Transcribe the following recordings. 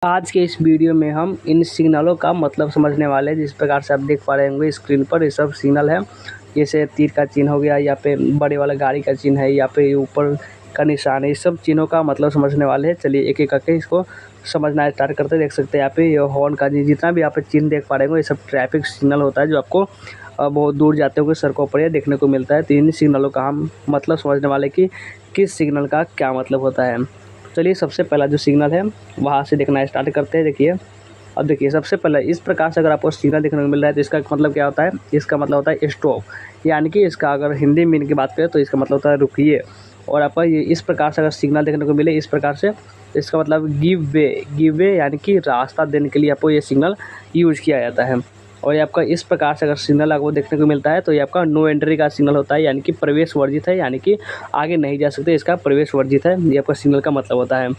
आज के इस वीडियो में हम इन सिग्नलों का मतलब समझने वाले हैं। जिस प्रकार से आप देख पा रहे होंगे स्क्रीन पर, ये सब सिग्नल है। जैसे तीर का चिन्ह हो गया, या पे बड़े वाला गाड़ी का चिन्ह है, या पे ऊपर का निशान है। इस सब चिन्हों का मतलब समझने वाले हैं। चलिए एक एक करके इसको समझना स्टार्ट करते हैं। देख सकते हैं यहाँ पे ये हॉर्न का जितना भी यहाँ पे चिन्ह देख पा रहे होंगे, ये सब ट्रैफिक सिग्नल होता है, जो आपको बहुत दूर जाते होंगे सड़कों पर ये देखने को मिलता है। तो इन सिग्नलों का हम मतलब समझने वाले कि किस सिग्नल का क्या मतलब होता है। चलिए सबसे पहला जो सिग्नल है वहाँ से देखना स्टार्ट करते हैं। देखिए, अब देखिए सबसे पहले इस प्रकार से अगर आपको सिग्नल देखने को मिल रहा है तो इसका मतलब क्या होता है। इसका मतलब होता है स्टॉप, यानी कि इसका अगर हिंदी मीनिंग की बात करें तो इसका मतलब होता है रुकिए। और आपका ये इस प्रकार से अगर सिग्नल देखने को मिले इस प्रकार से, तो इसका मतलब गिव वे यानी कि रास्ता देने के लिए आपको ये सिग्नल यूज किया जाता है। और ये आपका इस प्रकार से अगर सिग्नल आपको देखने को मिलता है तो ये आपका नो एंट्री का सिग्नल होता है, यानी कि प्रवेश वर्जित है, यानी कि आगे नहीं जा सकते, इसका प्रवेश वर्जित है। ये आपका सिग्नल का मतलब होता है।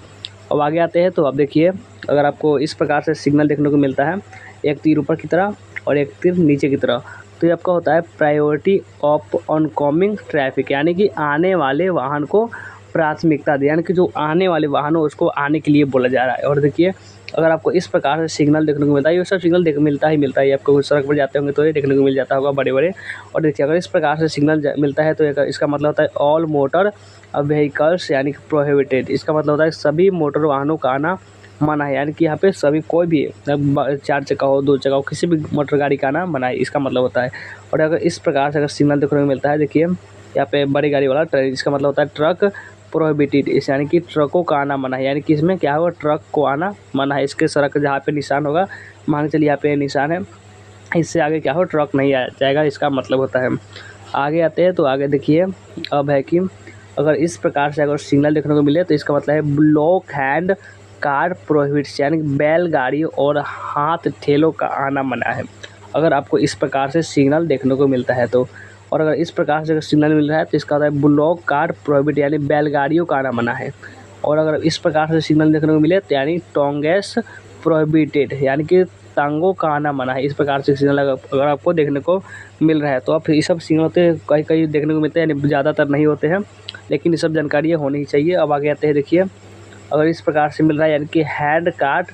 अब आगे आते हैं तो अब देखिए, अगर आपको इस प्रकार से सिग्नल देखने को मिलता है, एक तीर ऊपर की तरह और एक तीर नीचे की तरह, तो ये आपका होता है प्रायोरिटी ऑफ ऑनकमिंग ट्रैफिक, यानी कि आने वाले वाहन को प्राथमिकता दे, यानी कि जो आने वाले वाहन हो उसको आने के लिए बोला जा रहा है। और देखिए, अगर आपको इस प्रकार से सिग्नल देखने को मिलता है, ये सब सिग्नल मिलता ही है। आपको सड़क पर जाते होंगे तो ये देखने को मिल जाता होगा बड़े बड़े। और देखिए, अगर इस प्रकार से सिग्नल मिलता है तो इसका मतलब होता है ऑल मोटर व्हीकल्स, यानी कि प्रोहिबिटेड। इसका मतलब होता है सभी मोटर वाहनों का आना मना है, यानी कि यहाँ पे सभी कोई भी 4 चक्का हो 2 चक्का हो किसी भी मोटर गाड़ी का आना मना है, इसका मतलब होता है। और अगर इस प्रकार से अगर सिग्नल देखने को मिलता है, देखिए यहाँ पे बड़ी गाड़ी वाला ट्रक, इसका मतलब होता है ट्रक प्रोहिबिटेड, इस यानी कि ट्रकों का आना मना है, यानी कि इसमें क्या होगा, ट्रक को आना मना है। इसके सड़क जहाँ पे निशान होगा, मान के चलिए यहाँ पे निशान है, इससे आगे क्या हो ट्रक नहीं आ जाएगा, इसका मतलब होता है। आगे आते हैं तो आगे देखिए, अब है कि अगर इस प्रकार से अगर सिग्नल देखने को मिले तो इसका मतलब है ब्लॉक हैंड कार प्रोहिबिट्स, यानी बैलगाड़ी और हाथ ठेलों का आना मना है। अगर आपको इस प्रकार से सिग्नल देखने को मिलता है तो, और अगर इस प्रकार से अगर सिग्नल मिल रहा है तो इसका होता है ब्लॉक कार प्रोहिबिट, यानी बैलगाड़ियों का आना मना है। और अगर इस प्रकार से सिग्नल देखने को मिले तो यानी टोंगेस प्रोहिबिटेड, यानी कि टांगों का आना मना है। इस प्रकार से सिग्नल अगर आपको देखने को मिल रहा है तो आप ये सब सिग्नल होते हैं, कहीं कहीं देखने को मिलते हैं, यानी ज़्यादातर नहीं होते हैं, लेकिन ये सब जानकारी होनी ही चाहिए। अब आगे आते हैं, देखिए अगर इस प्रकार से मिल रहा है यानी कि हैंड कार्ट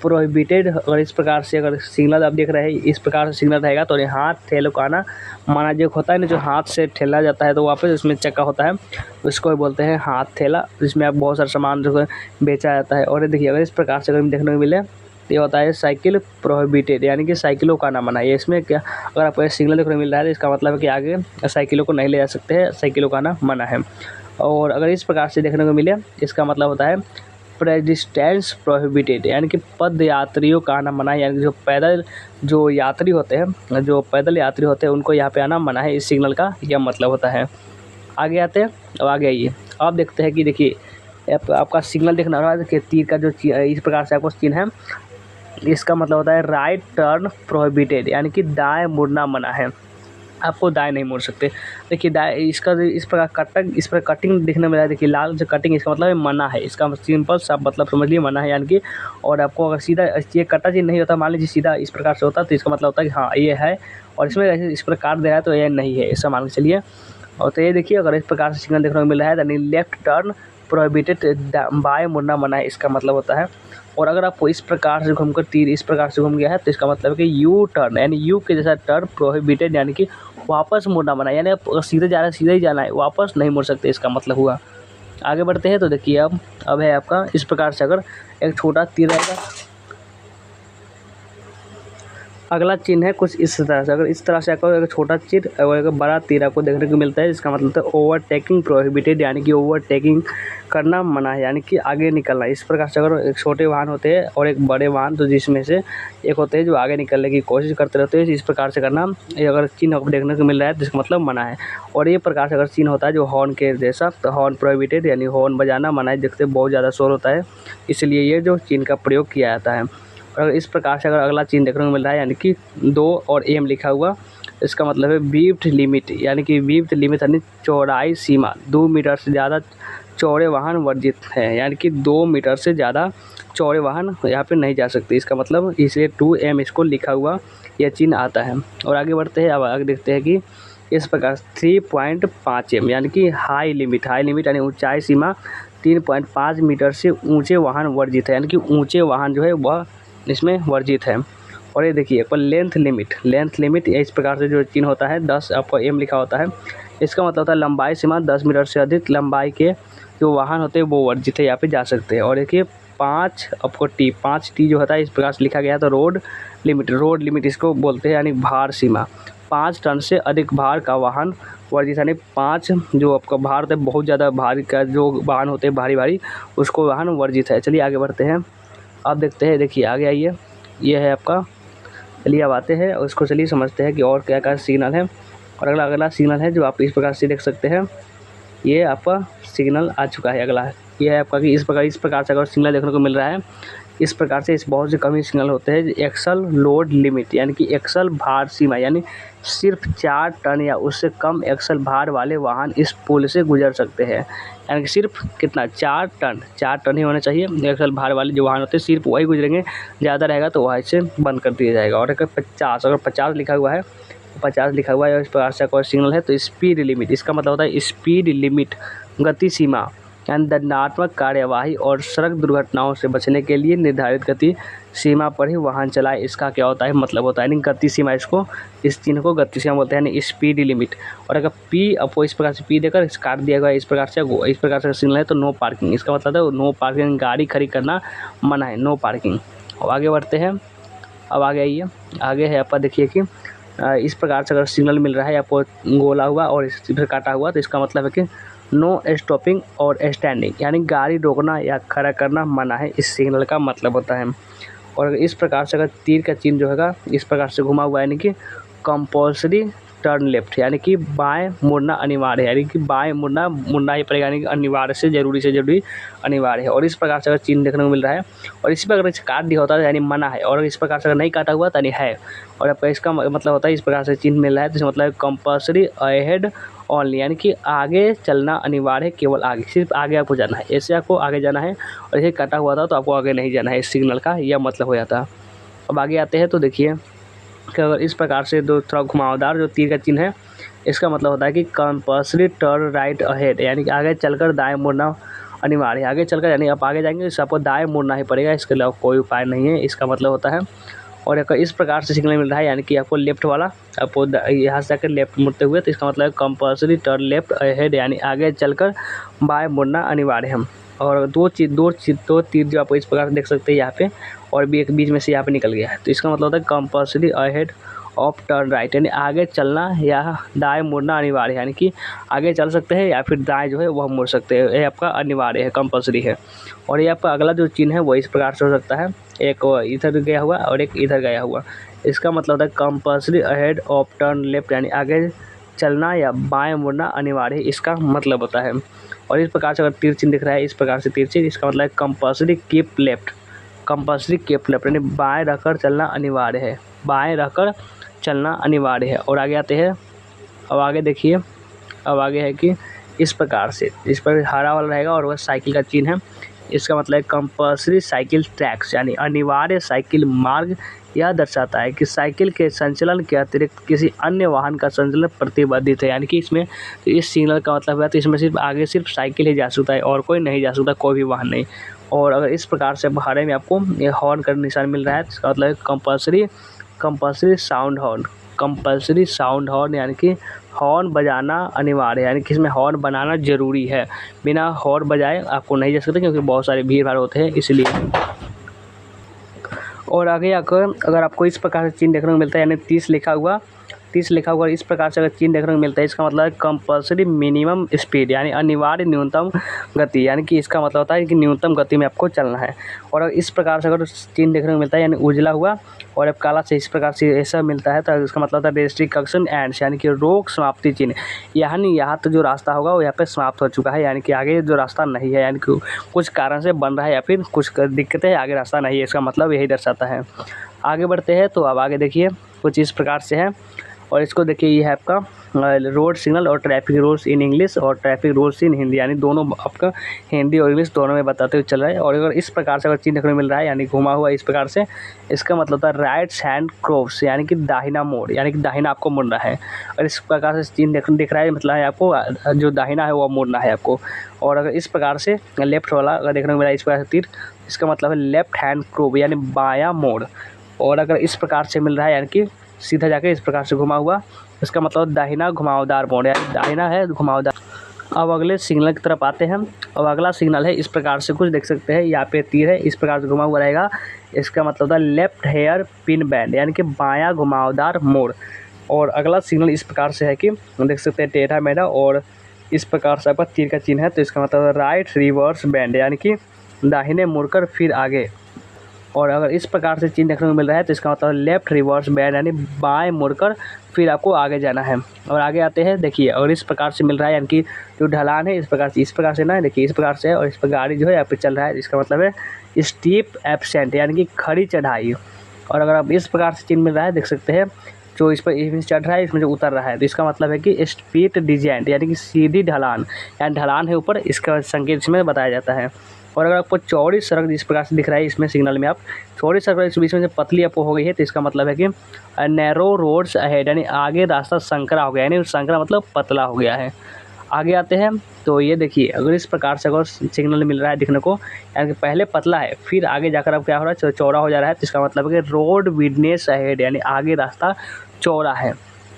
प्रोहिबिटेड, अगर इस प्रकार से अगर सिग्नल आप देख रहे हैं इस प्रकार से सिग्नल रहेगा तो हाथ ठेलों का आना माना। जो होता है ना, जो हाथ से ठेला जाता है तो वापस उसमें चक्का होता है, उसको बोलते हैं हाथ ठेला, जिसमें आप बहुत सारा सामान जो बेचा जाता है। और देखिए, अगर इस प्रकार से अगर देखने को मिले तो ये होता है साइकिल प्रोहिबिटेड, यानी कि साइकिलों का आना मना है। इसमें क्या, अगर आपको सिग्नल देखने को मिल रहा है तो इसका मतलब है कि आगे साइकिलों को नहीं ले जा सकते हैं, साइकिलों का आना मना है। और अगर इस प्रकार से देखने को मिले इसका मतलब होता है पेडेस्ट्रियंस प्रोहिबिटेड, यानी कि पद यात्रियों का आना मना है, यानी कि जो यात्री होते हैं, जो पैदल यात्री होते हैं उनको यहाँ पे आना मना है। इस सिग्नल का यह मतलब होता है। आगे आते हैं, अब आगे आइए, अब देखते हैं कि देखिए आपका सिग्नल देखना रहा है। देखिए तीर का जो इस प्रकार से आपको चिन्ह है, इसका मतलब होता है राइट टर्न प्रोहिबिटेड, यानी कि दाएँ मुड़ना मना है, आपको दाएँ नहीं मुड़ सकते। देखिए दाएँ, इसका इस प्रकार कटिंग दिखने में रहा है। देखिए लाल जो कटिंग, इसका मतलब है मना है, इसका सिंपल सा मतलब समझ लिए मना है, यानी कि। और आपको अगर सीधा ये कटा चीज़ नहीं होता, मान लीजिए सीधा इस प्रकार से होता तो इसका मतलब होता है कि हाँ ये है, और इसमें ऐसे इस प्रकार दे रहा है तो ये नहीं है, ऐसा मान के चलिए। और तो ये देखिए, अगर इस प्रकार से सिग्नल देखने को मिल रहा है यानी लेफ्ट टर्न प्रोहिबिटेड, बाएँ मुड़ना मना है, इसका मतलब होता है। और अगर आपको इस प्रकार से घूमकर तीर इस प्रकार से घूम गया है तो इसका मतलब है कि यू टर्न, यानी यू के जैसा टर्न प्रोहिबिटेड, यानी कि वापस मुड़ना मना है, यानी आप सीधे जा रहे हैं सीधे ही जाना है, वापस नहीं मुड़ सकते, इसका मतलब हुआ। आगे बढ़ते हैं तो देखिए, अब है आपका इस प्रकार से अगर एक छोटा तीर रहेगा, अगला चिन्ह है कुछ इस तरह से। अगर इस तरह से आपको एक छोटा तीर और एक बड़ा तीर आपको देखने को मिलता है, इसका मतलब है ओवरटेकिंग प्रोहिबिटेड, यानी कि ओवरटेकिंग करना मना है, यानी कि आगे निकलना। इस प्रकार से अगर एक छोटे वाहन होते हैं और एक बड़े वाहन, तो जिसमें से एक होते हैं जो आगे निकलने की कोशिश करते रहते हैं, इस प्रकार से करना, ये अगर चिन्ह आपको देखने को मिल रहा है तो इसका मतलब मना है। और ये प्रकार से अगर चिन्ह होता है जो हॉर्न के जैसा, तो हॉर्न प्रोहिबिटेड, यानी हॉर्न बजाना मना है, देखते बहुत ज़्यादा शोर होता है, इसलिए ये जो चिन्ह का प्रयोग किया जाता है। और इस प्रकार से अगर अगला चिन्ह देखने को मिल रहा है यानी कि 2 और एम लिखा हुआ, इसका मतलब है विड्थ लिमिट, यानी कि विड्थ लिमिट यानी चौड़ाई सीमा, 2 मीटर से ज़्यादा चौड़े वाहन वर्जित है, यानी कि 2 मीटर से ज़्यादा चौड़े वाहन यहाँ पे नहीं जा सकते, इसका मतलब इसलिए 2M इसको लिखा हुआ यह चिन्ह आता है। और आगे बढ़ते हैं, अब आगे देखते हैं कि इस प्रकार 3.5M, यानी कि हाई लिमिट यानी ऊंचाई सीमा 3.5 मीटर से ऊंचे वाहन वर्जित है, यानी कि ऊंचे वाहन जो है वह इसमें वर्जित है। और ये देखिए पर लेंथ लिमिट इस प्रकार से जो चिन्ह होता है 10 आपको एम लिखा होता है, इसका मतलब होता है लंबाई सीमा 10 मीटर से अधिक लंबाई के जो वाहन होते हैं वो वर्जित है, यहाँ पे जा सकते हैं। और देखिए 5 आपको पाँच टी जो होता है इस प्रकार से लिखा गया है। तो रोड लिमिट इसको बोलते हैं, यानी भार सीमा 5 टन से अधिक भार का वाहन वर्जित, यानी 5 जो आपका भार होता है बहुत ज़्यादा भारी का जो वाहन होते हैं भारी उसको वाहन वर्जित है। चलिए आगे बढ़ते हैं, अब देखते हैं, देखिए आगे आइए, ये है आपका, चलिए अब आते हैं और इसको चलिए समझते हैं कि और क्या क्या सिग्नल है। और अगला सिग्नल है जो आप इस प्रकार से देख सकते हैं, ये आपका सिग्नल आ चुका है। अगला ये है आपका कि इस प्रकार से अगर सिग्नल देखने को मिल रहा है, इस प्रकार से इस बहुत से कम ही सिग्नल होते हैं। एक्सल लोड लिमिट, यानी कि एक्सल भार सीमा, यानी सिर्फ 4 टन या उससे कम एक्सल भार वाले वाहन इस पुल से गुजर सकते हैं, यानी कि सिर्फ कितना 4 टन ही होना चाहिए एक्सल भार वाले जो वाहन होते हैं, सिर्फ वही गुजरेंगे, ज़्यादा रहेगा तो वहाँ से बंद कर दिया जाएगा। और अगर 50 लिखा हुआ है, 50 लिखा हुआ है इस प्रकार से कोई सिग्नल है तो स्पीड लिमिट, इसका मतलब होता है स्पीड लिमिट गति सीमा, यानी दंडात्मक कार्यवाही और सड़क दुर्घटनाओं से बचने के लिए निर्धारित गति सीमा पर ही वाहन चलाए, इसका क्या होता है मतलब होता है, यानी गति सीमा, इसको इस चिन्ह को गति सीमा बोलते हैं, यानी स्पीड लिमिट। और अगर पी आपको इस प्रकार से पी देकर काट दिया गया इस प्रकार से सिग्नल है तो नो पार्किंग, इसका मतलब है नो पार्किंग, गाड़ी खड़ी करना मना है, नो पार्किंग। अब आगे बढ़ते हैं, अब आगे आइए, आगे है आपका देखिए कि इस प्रकार से अगर सिग्नल मिल रहा है आपको गोला हुआ और इस पर काटा हुआ तो इसका मतलब है कि नो स्टॉपिंग और स्टैंडिंग, यानी गाड़ी रोकना या खड़ा करना मना है, इस सिग्नल का मतलब होता है। और इस प्रकार से अगर तीर का चिन्ह जो है इस प्रकार से घुमा हुआ है, यानी कि कंपल्सरी टर्न लेफ्ट, यानी कि बाएं मुड़ना अनिवार्य है, यानी कि बाएं मुड़ना ही पड़ेगा, यानी कि अनिवार्य से जरूरी अनिवार्य है। और इस प्रकार से अगर चिन्ह देखने को मिल रहा है और इसी पर अगर काट दिया होता है यानी मना है, और इस प्रकार से अगर नहीं काटा हुआ तो यानी है। और आपका इसका मतलब होता है इस प्रकार से चिन्ह मिल रहा है तो इसका मतलब कंपल्सरी अहेड ओनली, यानी कि आगे चलना अनिवार्य है, केवल आगे, सिर्फ आगे आपको जाना है, ऐसे आपको आगे जाना है। और ये काटा हुआ था तो आपको आगे नहीं जाना है, इस सिग्नल का यह मतलब हो जाता है। अब आगे आते हैं तो देखिए कि अगर इस प्रकार से दो थोड़ा घुमावदार जो तीर का चिन्ह है इसका मतलब होता है कि कंपल्सरी टर्न राइट अहेड, यानी कि आगे चलकर दाएं मुड़ना अनिवार्य है, आगे चलकर यानी आप आगे जाएंगे तो आपको दाएं मुड़ना ही पड़ेगा, इसके अलावा कोई उपाय नहीं है, इसका मतलब होता है। और अगर इस प्रकार से सिग्नल मिल रहा है यानी कि आपको लेफ्ट वाला आपको यहाँ से जाकर लेफ्ट मुड़ते हुए तो इसका मतलब है कंपल्सरी टर्न लेफ्ट अहेड, यानी आगे चलकर बाएं मुड़ना अनिवार्य है। और दो तीर जो आप इस प्रकार से देख सकते हैं यहाँ पे, और भी एक बीच में से यहाँ पे निकल गया है तो इसका मतलब होता है compulsory ahead of turn right, यानी आगे चलना या दाएं मुड़ना अनिवार्य है, यानी कि आगे चल सकते हैं या फिर दाएं जो है वह मुड़ सकते हैं, ये आपका अनिवार्य है, कंपल्सरी है। और ये आपका अगला जो चिन्ह है वो इस प्रकार से हो सकता है, एक इधर गया हुआ और एक इधर गया हुआ, इसका मतलब होता है compulsory ahead of turn left, यानी आगे चलना या बाएं मुड़ना अनिवार्य है, इसका मतलब होता है। और इस प्रकार से अगर तीर चिन्ह दिख रहा है इस प्रकार से तीर चिन्ह, इसका मतलब है कंपल्सरी कीप लेफ्ट, यानी बाएं रखकर चलना अनिवार्य है, बाएं रखकर चलना अनिवार्य है। और आगे आते हैं, अब आगे देखिए, अब आगे है कि इस प्रकार से इस पर हरा वाला रहेगा और वह साइकिल का चिन्ह है, इसका मतलब है कंपल्सरी साइकिल ट्रैक्स, यानी अनिवार्य साइकिल मार्ग। यह दर्शाता है कि साइकिल के संचालन के अतिरिक्त किसी अन्य वाहन का संचालन प्रतिबंधित है, यानी कि इसमें तो इस सिग्नल का मतलब है तो इसमें सिर्फ साइकिल ही जा सकता है और कोई नहीं जा सकता, कोई भी वाहन नहीं। और अगर इस प्रकार से हरे में आपको ये हॉर्न का निशान मिल रहा है तो इसका मतलब है कंपल्सरी साउंड हॉर्न, यानी कि हॉर्न बजाना अनिवार्य है, यानी कि इसमें हॉर्न बनाना जरूरी है, बिना हॉर्न बजाए आपको नहीं जा सकते क्योंकि बहुत सारे भीड़ भाड़ होते हैं इसलिए। और आगे आकर अगर आपको इस प्रकार से चिन्ह देखने को मिलता है, यानी 30 लिखा हुआ इस प्रकार से अगर चिन्ह देखने को मिलता है इसका मतलब है कंपल्सरी मिनिमम स्पीड, यानी अनिवार्य न्यूनतम गति, यानी कि इसका मतलब होता है कि न्यूनतम गति में आपको चलना है। और इस प्रकार से अगर चिन्ह देखने को मिलता है यानी उजला हुआ और अब काला से इस प्रकार से ऐसा मिलता है तो इसका मतलब होता है रेस्ट्रिक्शन एंड्स, यानी कि रोक समाप्ति चिन्ह, यानी यहाँ तो जो रास्ता होगा वो यहाँ पे समाप्त हो चुका है, यानी कि आगे जो रास्ता नहीं है, यानी कि कुछ कारण से बन रहा है या फिर कुछ दिक्कतें है, आगे रास्ता नहीं है, इसका मतलब यही दर्शाता है। आगे बढ़ते हैं तो अब आगे देखिए कुछ इस प्रकार से है। और इसको देखिए ये है आपका रोड सिग्नल और ट्रैफिक रूल्स इन इंग्लिश और ट्रैफिक रूल्स इन हिंदी, यानी दोनों आपका हिंदी और इंग्लिश दोनों में बताते हुए चल रहा है। और अगर इस प्रकार से अगर चिन्ह देखने को मिल रहा है यानी घुमा हुआ इस प्रकार से, इसका मतलब होता है राइट हैंड क्रॉस यानी कि दाहिना मोड़, यानी कि दाहिना आपको मुड़ना है। और इस प्रकार से चिन्ह दिख रहा है मतलब है आपको जो दाहिना है वो मुड़ना है आपको। और अगर इस प्रकार से लेफ्ट वाला अगर देखने को मिला इस प्रकार से तीर, इसका मतलब है लेफ्ट हैंड क्रॉस यानी बायां मोड़। और अगर इस प्रकार से मिल रहा है यानी कि सीधा जाके इस प्रकार से घुमा हुआ, इसका मतलब दाहिना घुमावदार मोड़, यानी दाहिना है घुमावदार। अब अगले सिग्नल की तरफ आते हैं। अब अगला सिग्नल है इस प्रकार से कुछ देख सकते हैं, यहाँ पे तीर है इस प्रकार से घुमा हुआ रहेगा, इसका मतलब होता है लेफ्ट हेयर पिन बैंड यानी कि बायां घुमावदार मोड़। और अगला सिग्नल इस प्रकार से है कि देख सकते हैं टेढ़ा मेढ़ा और इस प्रकार से आपका तीर का चिन्ह है, तो इसका मतलब है राइट रिवर्स बैंड यानी कि दाहिने मुड़कर फिर आगे। और अगर इस प्रकार से चिन्ह देखने को मिल रहा है तो इसका मतलब लेफ्ट रिवर्स बैंड यानी बाएं मुड़कर फिर आपको आगे जाना है। और आगे आते हैं देखिए, और इस प्रकार से मिल रहा है यानी कि जो ढलान है इस प्रकार से ना देखिए इस प्रकार से है, और इस पर गाड़ी जो है यहाँ पे चल रहा है, इसका मतलब है स्टीप एब्सेंट यानी कि खड़ी चढ़ाई। और अगर आप इस प्रकार से चिन्ह मिल रहा है देख सकते हैं, जो इस पर इसमें चढ़ रहा है इसमें जो उतर रहा है, तो इसका मतलब है कि स्ट्रीट डिजेंट यानी कि सीधी ढलान, यानी ढलान है ऊपर, इसका संकेत इसमें बताया जाता है। और अगर आपको चौड़ी सड़क जिस प्रकार से दिख रहा है इसमें सिग्नल में, आप चौड़ी सड़क इस बीच में से पतली आपको हो गई है, तो इसका मतलब है कि नैरो रोड्स अहेड यानी आगे रास्ता संकरा हो गया, यानी संकरा मतलब पतला हो गया है। आगे आते हैं तो ये देखिए, अगर इस प्रकार से अगर सिग्नल मिल रहा है देखने को, यानी कि पहले पतला है फिर आगे जाकर अब क्या हो रहा है चौड़ा हो जा रहा है, तो इसका मतलब है कि रोड विडनेस अहेड यानी आगे रास्ता चौड़ा है।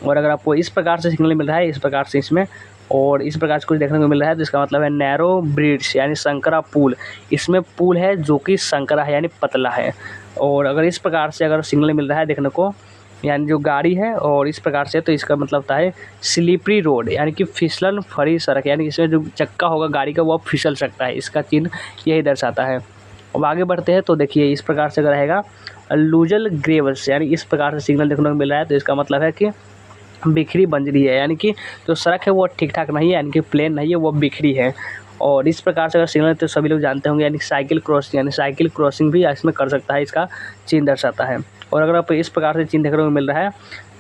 और अगर आपको इस प्रकार से सिग्नल मिल रहा है इस प्रकार से इसमें, और इस प्रकार से कुछ देखने को मिल रहा है, तो इसका मतलब है नैरो ब्रिज यानी संकरा पुल, इसमें पुल है जो कि संकरा है यानी पतला है। और अगर इस प्रकार से अगर सिग्नल मिल रहा है देखने को, यानी जो गाड़ी है और इस प्रकार से, तो इसका मतलब होता है स्लिपरी रोड यानी कि फिसलन भरी सड़क, यानी इसमें जो चक्का होगा गाड़ी का वो फिसल सकता है, इसका चिन्ह यही दर्शाता है। अब आगे बढ़ते हैं तो देखिए इस प्रकार से अगर रहेगा लूजल ग्रेवल्स यानी इस प्रकार से सिग्नल देखने को मिल रहा है, तो इसका मतलब है कि बिखरी बंजरी है, यानी कि जो सड़क है वो ठीक ठाक नहीं है, यानी कि प्लेन नहीं है, वो बिखरी है। और इस प्रकार से अगर सिग्नल तो सभी लोग जानते होंगे, यानी साइकिल क्रॉसिंग, यानी साइकिल क्रॉसिंग भी इसमें कर सकता है, इसका चिन्ह दर्शाता है। और अगर आप इस प्रकार से चिन्ह देखने को मिल रहा है,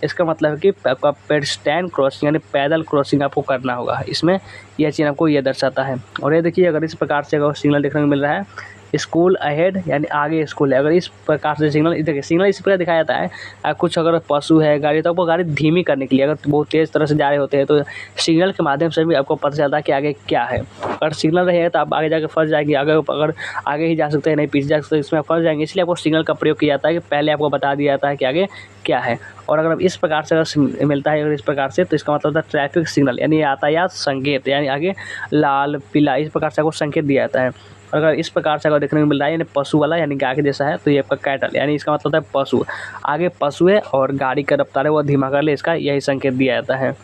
इसका मतलब है कि आपका पेडेस्ट्रियन क्रॉसिंग यानी पैदल क्रॉसिंग आपको करना होगा, इसमें यह चिन्ह आपको यह दर्शाता है। और ये देखिए अगर इस प्रकार से अगर सिग्नल देखने को मिल रहा है स्कूल अहेड यानी आगे स्कूल है, अगर इस प्रकार से सिग्नल देखिए सिग्नल इस प्रकार दिखाया जाता है, कुछ अगर पशु है गाड़ी तो आपको गाड़ी धीमी करने के लिए, अगर बहुत तेज़ तरह से जा रहे होते हैं तो सिग्नल के माध्यम से भी आपको पता चलता है कि आगे क्या है। अगर सिग्नल रहेगा तो आप आगे जाकर फंस जाएंगे, अगर आगे ही जा सकते हैं नहीं पीछे जा सकते, इसमें फंस जाएंगे, इसलिए आपको सिग्नल का प्रयोग किया जाता है कि पहले आपको बता दिया जाता है कि आगे क्या है। और अगर इस प्रकार से अगर मिलता है अगर इस प्रकार से, तो इसका मतलब होता है ट्रैफिक सिग्नल यानी यातायात संकेत, यानी आगे लाल पीला इस प्रकार से आपको संकेत दिया जाता है। अगर इस प्रकार से अगर देखने को मिल रहा है यानी पशु वाला यानी गाय के जैसा है, तो ये आपका कैटल, यानी इसका मतलब होता है पशु, आगे पशु है और गाड़ी का रफ्तार है वो धीमा कर ले, इसका यही संकेत दिया जाता है।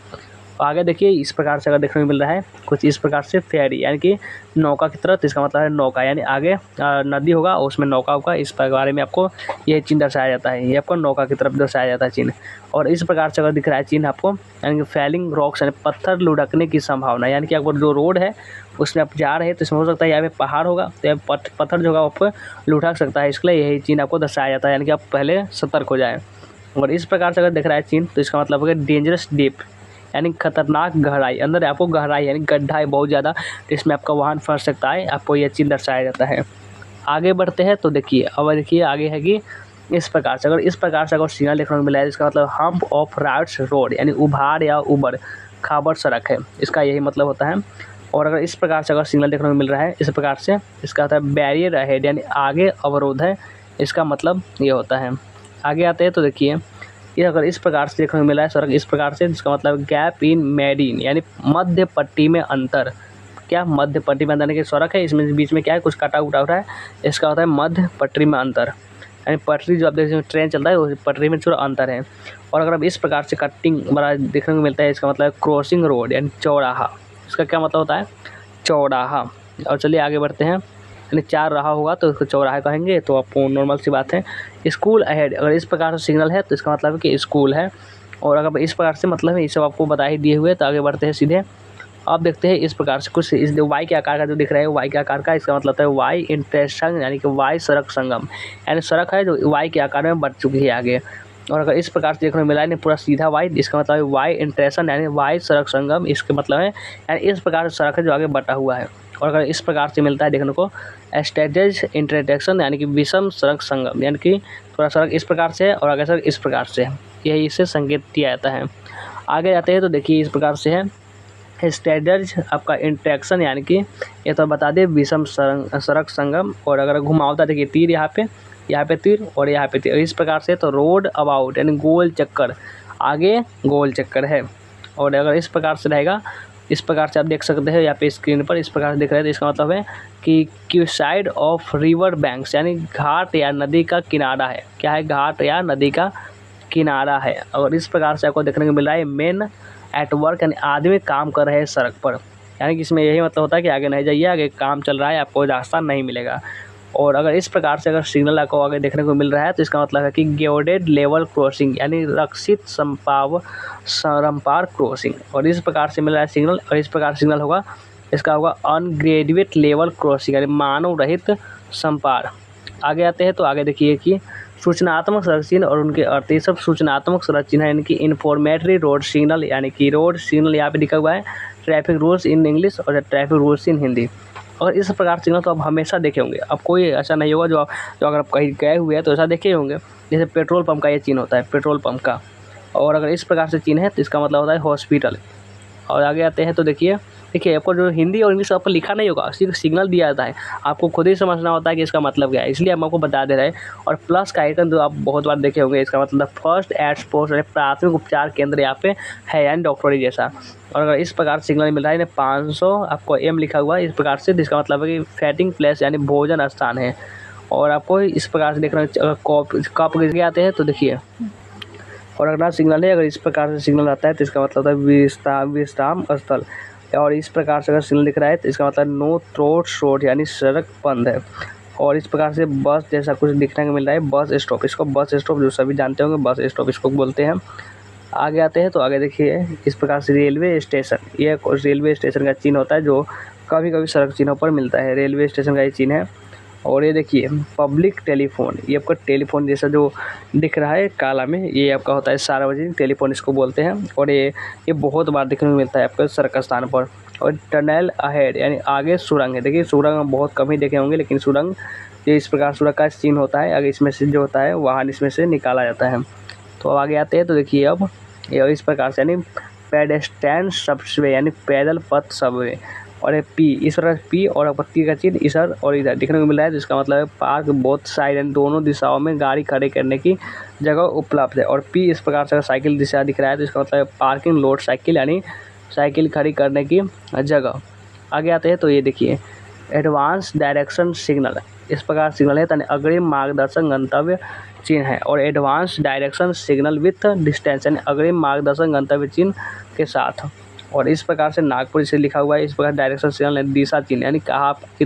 आगे देखिए इस प्रकार से अगर देखने को मिल रहा है कुछ इस प्रकार से फेरी यानी कि नौका की तरह, तो इसका मतलब है नौका, यानी आगे नदी होगा और उसमें नौका होगा, इस बारे में आपको यह चिन्ह दर्शाया जाता है, ये आपको नौका की तरफ दर्शाया जाता है चिन्ह। और इस प्रकार से अगर दिख रहा है चिन्ह आपको, यानी कि फैलिंग रॉक्स यानी पत्थर लुढ़कने की संभावना, यानी कि अगर जो रोड है उसमें आप जा रहे हैं तो इसमें हो सकता है यहाँ पे पहाड़ होगा, तो यहाँ पत्थर जो होगा आप लुढ़क सकता है, इसके लिए यही चिन्ह आपको दर्शाया जाता है, यानी कि आप पहले सतर्क हो जाएँ। और इस प्रकार से अगर दिख रहा है चिन्ह, तो इसका मतलब है डेंजरस डीप यानी खतरनाक गहराई, अंदर आपको गहराई यानी गड्ढा है बहुत ज़्यादा, तो इसमें आपका वाहन फंस सकता है, आपको यह चिन्ह दर्शाया जाता है। आगे बढ़ते हैं तो देखिए अब देखिए आगे है कि इस प्रकार से अगर सिग्नल देखने को मिला है, इसका मतलब हम्प ऑफ राइट्स रोड यानी उभार या उबड़ खाबड़ सड़क है, इसका यही मतलब होता है। और अगर इस प्रकार से अगर सिग्नल देखने को मिल रहा है इस प्रकार से, इसका होता है बैरियर अहेड यानी आगे अवरोध है, इसका मतलब ये होता है। आगे आते हैं तो देखिए ये अगर इस प्रकार से देखने को मिला है सड़क इस प्रकार से, इसका मतलब गैप इन मेडिन यानी मध्य पट्टी में अंतर, क्या मध्य पट्टी में अंतर की सड़क है, इसमें बीच में क्या है कुछ काटा उठा हो रहा है, इसका होता है मध्य पट्टी में अंतर, यानी पटरी जो आप देखते हैं ट्रेन चलता है उस पटरी में थोड़ा अंतर है। और अगर अब इस प्रकार से कटिंग बड़ा देखने को मिलता है, इसका मतलब क्रॉसिंग रोड यानी चौराहा, इसका क्या मतलब होता है चौराहा। और चलिए आगे बढ़ते हैं, यानी चार राह होगा तो उसको चौराहे कहेंगे, तो आपको नॉर्मल सी बात है। स्कूल अहेड अगर इस प्रकार से सिग्नल है तो इसका मतलब है कि स्कूल है, और अगर इस प्रकार से मतलब है ये सब आपको बता ही दिए हुए, तो आगे बढ़ते हैं सीधे। अब देखते हैं इस प्रकार से कुछ इस वाई के आकार का जो दिख रहा है वाई के आकार का, इसका मतलब है वाई इंटरसेक्शन यानी कि वाई सड़क संगम, यानी सड़क है जो वाई के आकार में बढ़ चुकी है आगे। और अगर इस प्रकार से देखने को मिला है पूरा सीधा वाई, इसका मतलब है वाई इंटरेक्शन यानी वाई सड़क संगम, इसके मतलब है यानी इस प्रकार से सड़क है जो आगे बटा हुआ है। और अगर इस प्रकार से मिलता है देखने को स्ट्रेटेज इंटरसेक्शन यानी कि विषम सड़क संगम, यानी कि थोड़ा सड़क इस प्रकार से है और आगे सड़क इस प्रकार से है, यही इससे संकेत दिया जाता है। आगे जाते हैं तो देखिए इस प्रकार से है स्ट्रेटेज आपका इंटरेक्शन, यानी कि ये तो बता दें विषम सड़क संगम। और अगर घुमावता देखिए तीर यहाँ पे तीर और यहाँ पे तीर, इस प्रकार से तो रोड अबाउट यानी गोल चक्कर, आगे गोल चक्कर है। और अगर इस प्रकार से रहेगा, इस प्रकार से आप देख सकते हैं यहाँ पे स्क्रीन पर इस प्रकार से दिख रहा है, तो इसका मतलब है कि साइड ऑफ रिवर बैंक्स यानी घाट या नदी का किनारा है। क्या है? घाट या नदी का किनारा है। और इस प्रकार से आपको देखने को मिल रहा है मेन एट वर्क यानी आदमी काम कर रहे हैं सड़क पर, यानी कि इसमें यही मतलब होता है कि आगे नहीं जाइए, आगे काम चल रहा है, आपको रास्ता नहीं मिलेगा। और अगर इस प्रकार से अगर सिग्नल आपको आगे देखने को मिल रहा है तो इसका मतलब है कि गेडेड लेवल क्रॉसिंग यानी रक्षित रंपार क्रॉसिंग। और इस प्रकार से मिल रहा है सिग्नल, और इस प्रकार सिग्नल होगा इसका होगा अनग्रेजुएट लेवल क्रॉसिंग यानी मानव रहित संपार। आगे आते हैं तो आगे देखिए कि सूचनात्मक सड़क चिन्ह और उनके अर्थ, ये सब सूचनात्मक सड़क चिन्ह यानी कि इन्फॉर्मेटरी रोड सिग्नल, यानी कि रोड सिग्नल यहाँ पे लिखा हुआ है ट्रैफिक रूल्स इन इंग्लिश और ट्रैफिक रूल्स इन हिंदी। और इस प्रकार सिग्नल तो आप हमेशा देखे होंगे, अब कोई ऐसा नहीं होगा जो अगर आप कहीं गए हुए हैं तो ऐसा देखे होंगे। जैसे पेट्रोल पंप का ये चिन्ह होता है, पेट्रोल पंप का, और अगर इस प्रकार से चिन्ह है तो इसका मतलब होता है हॉस्पिटल। और आगे आते हैं तो देखिए आपको जो हिंदी और इंग्लिश आपको लिखा नहीं होगा, सिर्फ सिग्नल दिया जाता है, आपको खुद ही समझना होता है कि इसका मतलब क्या है, इसलिए हम आपको बता दे रहे हैं। और प्लस का आइकन जो आप बहुत बार देखे होंगे, इसका मतलब फर्स्ट एड स्पोर्ट्स यानी प्राथमिक उपचार केंद्र यहाँ पे है, यानी डॉक्टरी जैसा। और अगर इस प्रकार सिग्नल मिल रहा है 500 आपको एम लिखा हुआ है इस प्रकार से, जिसका मतलब है कि फैटिंग प्लेस यानी भोजन स्थान है। और आपको इस प्रकार से देखना कप के आते हैं तो देखिए, और अगला सिग्नल है अगर इस प्रकार से सिग्नल आता है तो इसका मतलब होता है विश्राम स्थल। और इस प्रकार से अगर सिग्नल दिख रहा है तो इसका मतलब नो थ्रोट रोड यानी सड़क बंद है। और इस प्रकार से बस जैसा कुछ दिखने को मिल रहा है बस स्टॉप, इसको बस स्टॉप जो सभी जानते होंगे बस स्टॉप इसको बोलते हैं। आगे आते हैं तो आगे देखिए इस प्रकार से रेलवे स्टेशन, ये रेलवे स्टेशन का चिन्ह होता है जो कभी कभी सड़क चिन्हों पर मिलता है, रेलवे स्टेशन का ये चिन्ह है। और ये देखिए पब्लिक टेलीफोन, ये आपका टेलीफोन जैसा जो दिख रहा है काला में, ये आपका होता है सार्वजनिक टेलीफोन इसको बोलते हैं। और ये बहुत बार देखने को मिलता है आपके सड़क स्थान पर। और टनल अहेड यानी आगे सुरंग है, देखिए सुरंग हम बहुत कम ही देखे होंगे, लेकिन सुरंग ये इस प्रकार सुरंग का चिन्ह होता है, आगे इसमें से जो होता है वाहन इसमें से निकाला जाता है। तो अब आगे आते हैं तो देखिए अब ये इस प्रकार से यानी पेडेस्ट्रियन सबवे यानी पैदल पथ सबवे। और ये पी इस प्रकार पी और पत्ती का चिन्ह इधर और इधर देखने को मिल रहा है, जिसका मतलब है पार्क बोथ साइड यानी दोनों दिशाओं में गाड़ी खड़े करने की जगह उपलब्ध है। और पी इस प्रकार से साइकिल दिशा दिख रहा है तो इसका मतलब है पार्किंग लोड साइकिल यानी साइकिल खड़ी करने की जगह। आगे आते हैं तो ये देखिए एडवांस डायरेक्शन सिग्नल, इस प्रकार सिग्नल है यानी अग्रिम मार्गदर्शन गंतव्य चिन्ह है। और advance direction signal with distance यानी अग्रिम मार्गदर्शन गंतव्य चिन्ह के साथ। और इस प्रकार से नागपुर से लिखा हुआ है, इस प्रकार डायरेक्शन सिग्नल दिशा चिन्ह यानी कहाँ